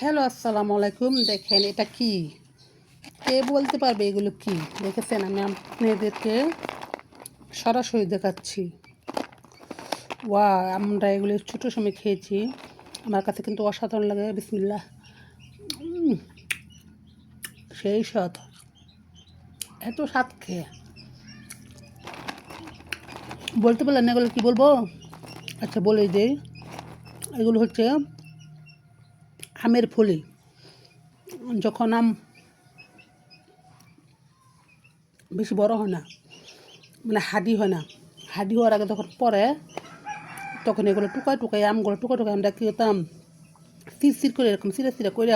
Hello, আসসালামু আলাইকুম। দেখেন এটা কি? কে বলতে পারবে এগুলো কি? দেখেছেন? আমি আপনাদেরকে সরাসরি দেখাচ্ছি। আমরা এগুলো ছোট সময় খেয়েছি। আমার কাছে কিন্তু অসাধারণ লাগে। বিসমিল্লাহ। সেই স্বাদ। এত স্বাদ খেয়ে বলতে পারলেন না এগুলো কি বলবো? আচ্ছা বলে দেই। এগুলো হচ্ছে আমের ফলি। যখন আম বেশি বড় হয় না, মানে হাডি হয় না, হাডি হওয়ার আগে যখন পরে, তখন এগুলো টুকায় আমগুলো টুকায় আমরা কী করতাম, চিরচির করে এরকম চিরা করে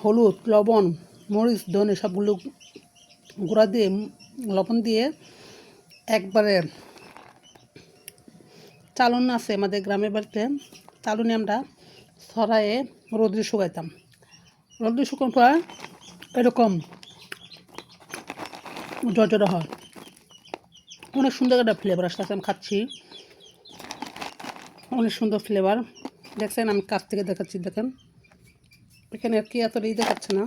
হলুদ, লবণ, মরিচ, ধনে সবগুলো গুঁড়া দিয়ে, লবণ দিয়ে একবারে চালন আছে আমাদের গ্রামের বাড়িতে, চালনে আমরা ছড়ায়ে রোদ্রে শুকাইতাম। রোদ্রে শুকানোর পর এরকম জর্জরা হয়। অনেক সুন্দর একটা ফ্লেভার আসতে আমি খাচ্ছি, অনেক সুন্দর ফ্লেভার। দেখছেন? আমি কাছ থেকে দেখাচ্ছি, দেখেন এখানে আর কি এতটাই দেখাচ্ছে না,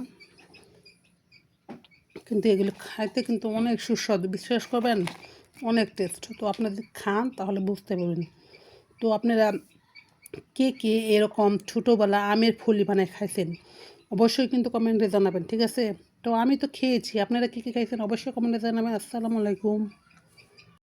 কিন্তু এগুলো খাইতে কিন্তু অনেক সুস্বাদু, বিশ্বাস করবেন, অনেক টেস্ট। তো আপনারা যদি খান তাহলে বুঝতে পারবেন। তো আপনারা কে কে এরকম ছোটোবেলা আমের ফলি বানায় খাইছেন অবশ্যই কিন্তু কমেন্টে জানাবেন, ঠিক আছে? তো আমি তো খেয়েছি, আপনারা কী কী খাইছেন অবশ্যই কমেন্টে জানাবেন। আসসালামু আলাইকুম।